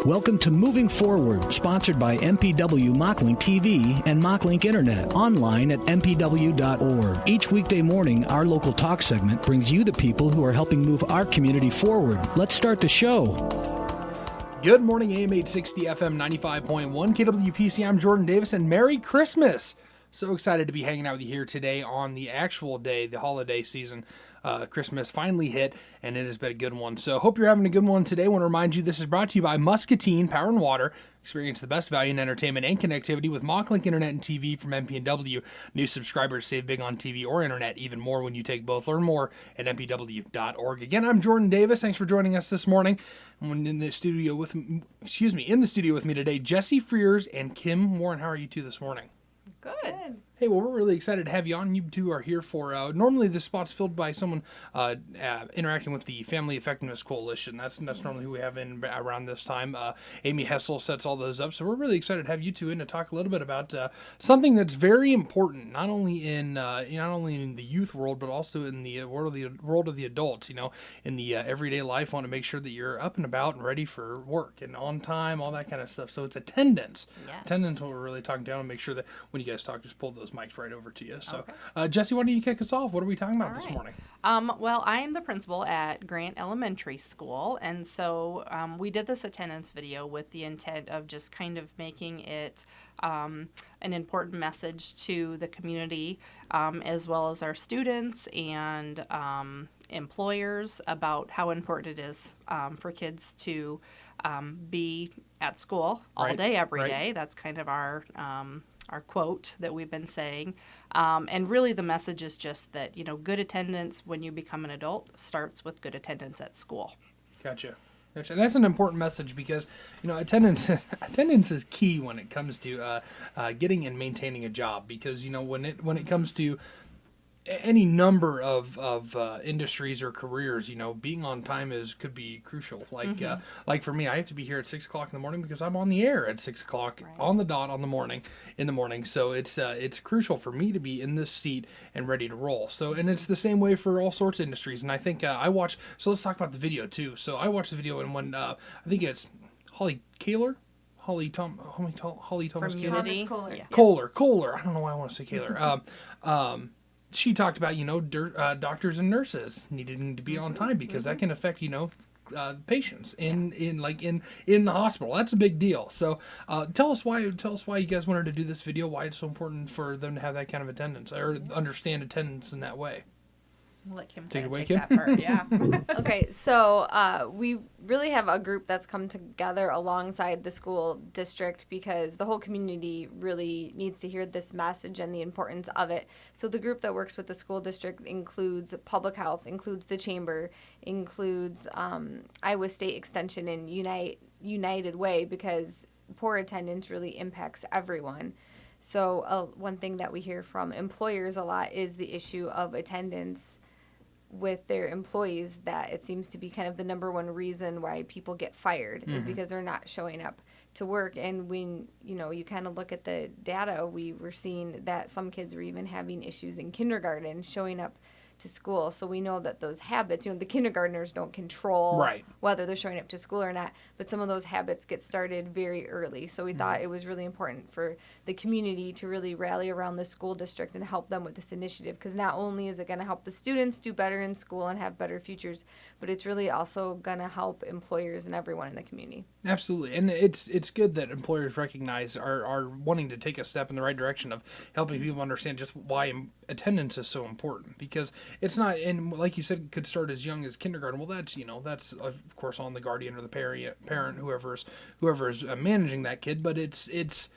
Welcome to Moving Forward, sponsored by MPW Mocklink TV and Mocklink Internet, online at mpw.org. Each weekday morning, our local talk segment brings you the people who are helping move our community forward. Let's start the show. Good morning, AM 860 FM 95.1 KWPC. I'm Jordan Davis, and Merry Christmas. So excited to be hanging out with you here today on the actual day, the holiday season. Christmas finally hit, and it has been a good one. So hope you're having a good one today. I want to remind you this is brought to you by Muscatine Power and Water. Experience the best value in entertainment and connectivity with Mocklink Internet and TV from MP&W. New subscribers save big on TV or internet, even more when you take both. Learn more at mpw.org. Again, I'm Jordan Davis. Thanks for joining us this morning. In the studio with me today, Jesse Frears and Kim Warren. How are you two this morning? Good. Hey, well, we're really excited to have you on. You two are here for, normally this spot's filled by someone interacting with the Family Effectiveness Coalition. That's normally who we have in around this time. Amy Hessel sets all those up, so we're really excited to have you two in to talk a little bit about something that's very important, not only in the youth world, but also in the world of the adults. You know, in the everyday life, want to make sure that you're up and about and ready for work and on time, all that kind of stuff. So it's attendance. Yes. Attendance, what we're really talking down, and make sure that when you guys talk, just pull those mics right over to you. So, Okay. Jesse, why don't you kick us off? What are we talking about this morning? Well, I am the principal at Grant Elementary School, and so we did this attendance video with the intent of just kind of making it an important message to the community, as well as our students and employers about how important it is for kids to be at school all day, every day. That's kind of our quote that we've been saying. And really the message is just that, good attendance when you become an adult starts with good attendance at school. Gotcha. And that's an important message because, attendance is key when it comes to getting and maintaining a job. Because, when it comes to any number of industries or careers, being on time could be crucial. Like for me, I have to be here at 6 o'clock in the morning because I'm on the air at 6 o'clock on the dot in the morning. So it's crucial for me to be in this seat and ready to roll. So, and it's the same way for all sorts of industries. And I think so let's talk about the video too. So I watched the video and when, I think it's Holly Thomas Unity. Kohler. I don't know why I want to say Kaler. She talked about, doctors and nurses needing to be on time because that can affect, patients in the hospital. That's a big deal. So tell us why you guys wanted to do this video, why it's so important for them to have that kind of attendance or understand attendance in that way. I'll let Kim take that part. Yeah. Okay, so we really have a group that's come together alongside the school district because the whole community really needs to hear this message and the importance of it. So the group that works with the school district includes public health, includes the chamber, includes Iowa State Extension and United Way because poor attendance really impacts everyone. So one thing that we hear from employers a lot is the issue of attendance with their employees, that it seems to be kind of the number one reason why people get fired is because they're not showing up to work. And when you kind of look at the data, we were seeing that some kids were even having issues in kindergarten showing up to school. So we know that those habits, the kindergartners don't control whether they're showing up to school or not, but some of those habits get started very early. So we thought it was really important for the community to really rally around the school district and help them with this initiative, because not only is it going to help the students do better in school and have better futures, but it's really also going to help employers and everyone in the community. Absolutely. And it's good that employers recognize are wanting to take a step in the right direction of helping people understand just why attendance is so important, because it's not, and like you said, could start as young as kindergarten. Well, that's of course on the guardian or the parent, whoever's managing that kid. But it's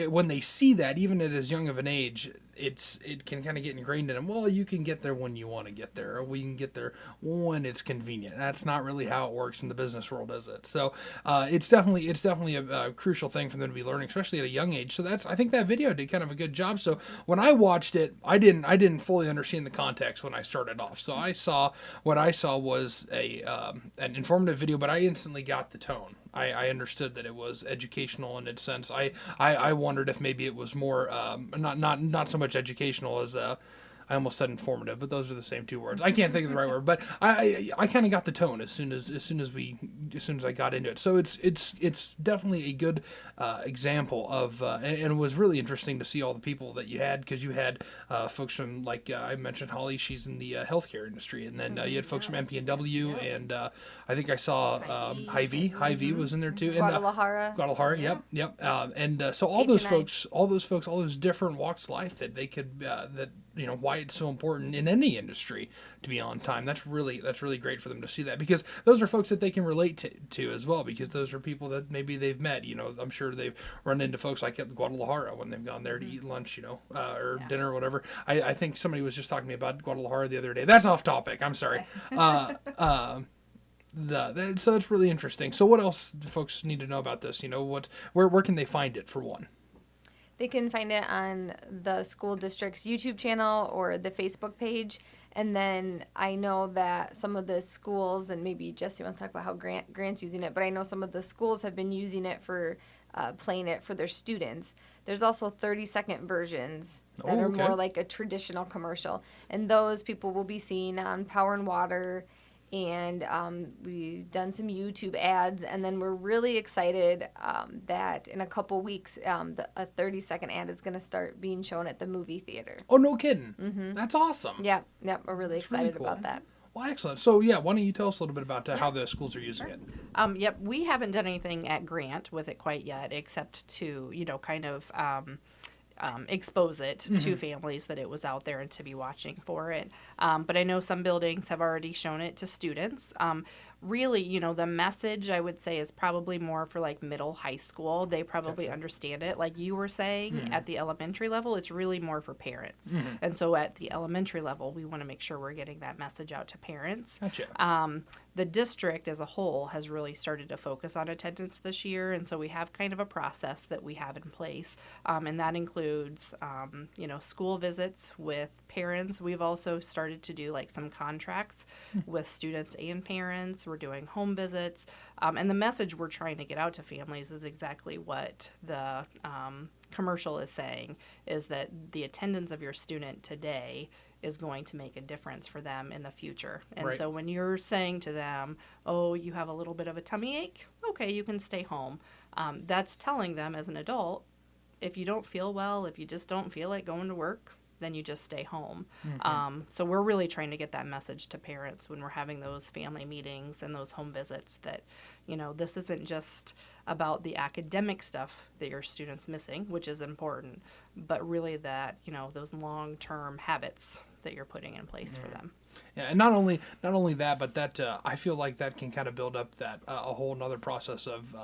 when they see that, even at as young of an age, it can kind of get ingrained in them. Well, you can get there when you want to get there, or we can get there when it's convenient. That's not really how it works in the business world, is it? So it's definitely a crucial thing for them to be learning, especially at a young age. So I think that video did kind of a good job. So when I watched it, I didn't fully understand the context when I started off. So what I saw was an informative video, but I instantly got the tone. I understood that it was educational in its sense. I wondered if maybe it was more not so much educational as I almost said informative, but those are the same two words. I can't think of the right word, but I kind of got the tone as soon as I got into it. So it's definitely a good example of, and it was really interesting to see all the people that you had, because you had folks from, like I mentioned, Holly, she's in the healthcare industry, and then you had folks from MP&W, and I think I saw Hy-Vee was in there too, and Guadalajara, yep. So all those folks, all those different walks of life that they could why it's so important in any industry to be on time. That's really great for them to see that, because those are folks that they can relate to as well, because those are people that maybe they've met. I'm sure they've run into folks like at Guadalajara when they've gone there to eat lunch, or dinner or whatever. I think somebody was just talking to me about Guadalajara the other day. That's off topic. I'm sorry. So it's really interesting. So what else do folks need to know about this? Where can they find it, for one? They can find it on the school district's YouTube channel or the Facebook page. And then I know that some of the schools, and maybe Jesse wants to talk about how Grant's using it, but I know some of the schools have been using it for playing it for their students. There's also 30-second versions that are more like a traditional commercial. And those people will be seen on Power and Water, and we've done some YouTube ads, and then we're really excited that in a couple weeks, a 30-second ad is going to start being shown at the movie theater. Oh, no kidding. Mm-hmm. That's awesome. Yep, we're really excited about that. Well, excellent. So, why don't you tell us a little bit about how the schools are using it? Yep, we haven't done anything at Grant with it quite yet, except to, kind of expose it to families that it was out there and to be watching for it. But I know some buildings have already shown it to students. Really, the message, I would say, is probably more for like middle high school. They probably understand it. Like you were saying, at the elementary level, it's really more for parents. And so at the elementary level, we want to make sure we're getting that message out to parents. Gotcha. The district as a whole has really started to focus on attendance this year, and so we have kind of a process that we have in place, and that includes, school visits with parents. We've also started to do like some contracts with students and parents. We're doing home visits, and the message we're trying to get out to families is exactly what the commercial is saying, is that the attendance of your student today is going to make a difference for them in the future. And so when you're saying to them, oh, you have a little bit of a tummy ache, okay, you can stay home. That's telling them as an adult, if you don't feel well, if you just don't feel like going to work, then you just stay home. So we're really trying to get that message to parents when we're having those family meetings and those home visits, that, this isn't just about the academic stuff that your student's missing, which is important, but really that, those long-term habits that you're putting in place for them. Yeah, and not only that, but that I feel like that can kind of build up that a whole nother process of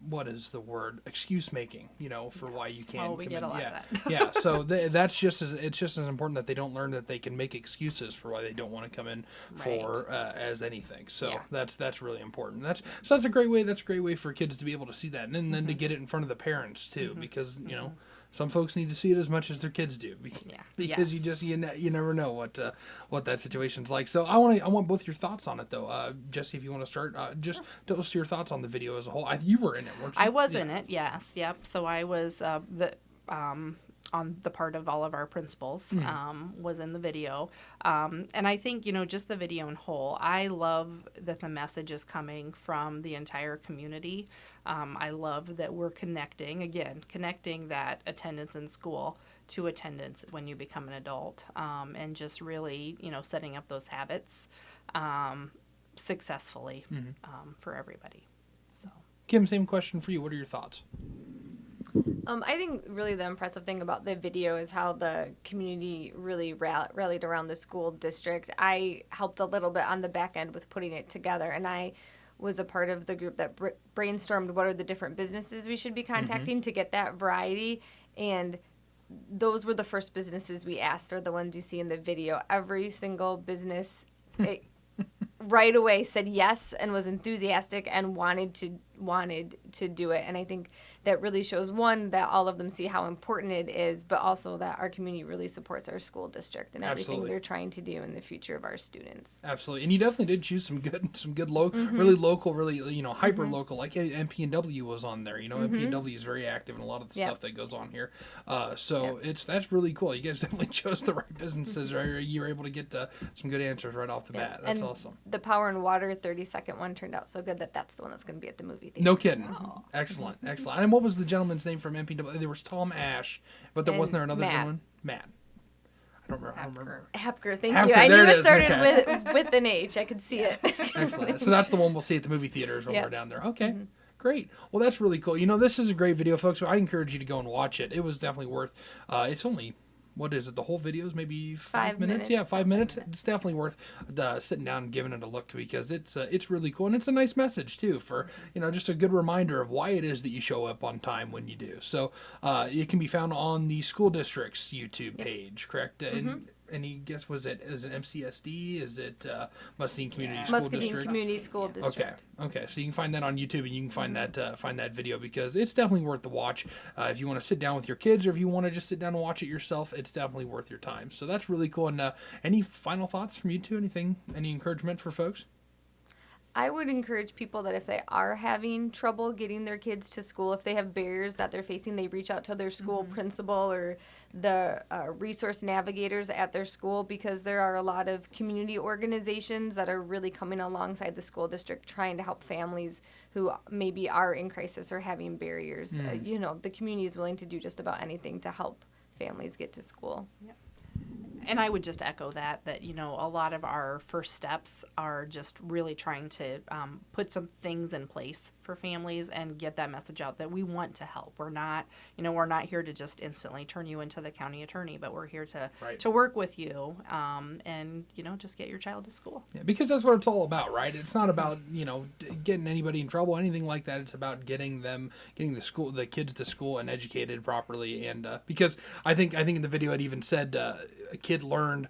what is the word? Excuse making, for why you can't. Oh, we get a lot of that. Yeah. So it's just as important that they don't learn that they can make excuses for why they don't want to come in for as anything. So that's really important. That's a great way. That's a great way for kids to be able to see that, and then to get it in front of the parents too, because some folks need to see it as much as their kids do, because you never know what that situation's like. So I want both your thoughts on it though. Jesse, if you want to start, just tell us your thoughts on the video as a whole. You were in it, weren't you? I was in it. Yes. Yep. So I was on the part of all of our principals, was in the video. And I think, just the video in whole, I love that the message is coming from the entire community. I love that we're connecting that attendance in school to attendance when you become an adult, and just really, setting up those habits successfully for everybody. So, Kim, same question for you. What are your thoughts? I think really the impressive thing about the video is how the community really rallied around the school district. I helped a little bit on the back end with putting it together, and I was a part of the group that brainstormed what are the different businesses we should be contacting to get that variety, and those were the first businesses we asked, are the ones you see in the video. Every single business right away said yes and was enthusiastic and wanted to do it. And I think that really shows, one, that all of them see how important it is, but also that our community really supports our school district and everything Absolutely. they're trying to do in the future of our students. Absolutely, and you definitely did choose some good, really local, really hyper local. Like MPW was on there. MPW is very active in a lot of the stuff that goes on here. That's really cool. You guys definitely chose the right businesses. Right? You were able to get some good answers right off the bat. That's awesome. The Power and Water 30-second one turned out so good that's the one that's going to be at the movie theater. No kidding. Oh. Excellent. And what was the gentleman's name from MPW? There was Tom Ash, but wasn't there another gentleman? Matt. I don't remember. Hapker, thank you. I knew it started with an H. I could see it. Excellent. So that's the one we'll see at the movie theaters when we're down there. Okay. Mm-hmm. Great. Well, that's really cool. This is a great video, folks. So I encourage you to go and watch it. It was definitely worth. It's only. What is it? The whole video is maybe 5 minutes? Yeah, 5 minutes. It's definitely worth sitting down and giving it a look because it's really cool. And it's a nice message, too, for, just a good reminder of why it is that you show up on time when you do. So it can be found on the school district's YouTube page, correct? And any guess, is it MCSD? Is it Muscatine Community School District? Muscatine Community School District. Okay. So you can find that on YouTube, and you can find that video because it's definitely worth the watch. If you want to sit down with your kids, or if you want to just sit down and watch it yourself, it's definitely worth your time. So that's really cool. And any final thoughts from you two? Any encouragement for folks? I would encourage people that if they are having trouble getting their kids to school, if they have barriers that they're facing, they reach out to their school principal or the resource navigators at their school, because there are a lot of community organizations that are really coming alongside the school district trying to help families who maybe are in crisis or having barriers. The community is willing to do just about anything to help families get to school. Yep. And I would just echo that a lot of our first steps are just really trying to put some things in place for families and get that message out that we want to help. We're not here to just instantly turn you into the county attorney, but we're here to work with you and just get your child to school. Yeah, because that's what it's all about, right? It's not about getting anybody in trouble, anything like that. It's about getting the kids to school and educated properly. And because I think in the video it even said a kid learned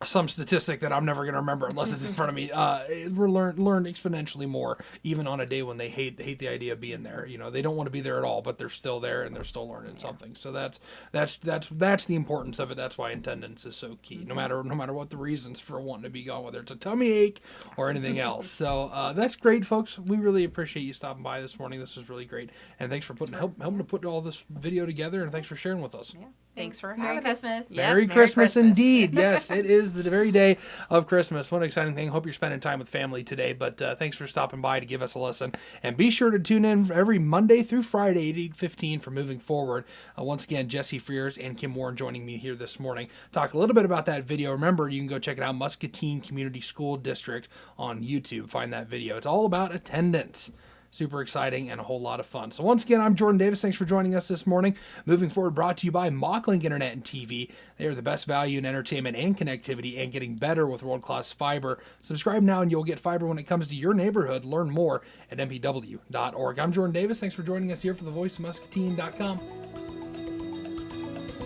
some statistic that I'm never going to remember unless it's in front of me. Learn exponentially more, even on a day when they hate the idea of being there. They don't want to be there at all, but they're still there and they're still learning something. So that's the importance of it. That's why attendance is so key. No matter what the reasons for wanting to be gone, whether it's a tummy ache or anything else. So that's great, folks. We really appreciate you stopping by this morning. This was really great, and thanks for helping to put all this video together, and thanks for sharing with us. Yeah. Thanks for Merry having Christmas. us. Merry Christmas indeed. Yes, it is the very day of Christmas. What an exciting thing. Hope you're spending time with family today, but thanks for stopping by to give us a listen. And be sure to tune in every Monday through Friday at 8:15 for Moving Forward. Once again, Jesse Frears and Kim Warren joining me here this morning. Talk a little bit about that video. Remember, you can go check it out, Muscatine Community School District on YouTube. Find that video. It's all about attendance. Super exciting and a whole lot of fun. So once again, I'm Jordan Davis. Thanks for joining us this morning. Moving Forward brought to you by MachLink Internet and TV. They are the best value in entertainment and connectivity and getting better with world-class fiber. Subscribe now and you'll get fiber when it comes to your neighborhood. Learn more at mpw.org. I'm Jordan Davis. Thanks for joining us here for thevoiceofmuscatine.com.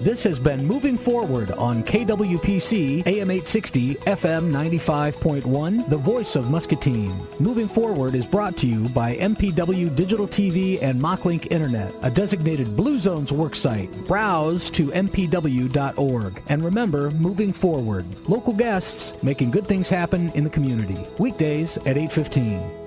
This has been Moving Forward on KWPC AM 860 FM 95.1, the voice of Muscatine. Moving Forward is brought to you by MPW Digital TV and MachLink Internet, a designated Blue Zones worksite. Browse to mpw.org. And remember, Moving Forward, local guests making good things happen in the community. Weekdays at 8:15.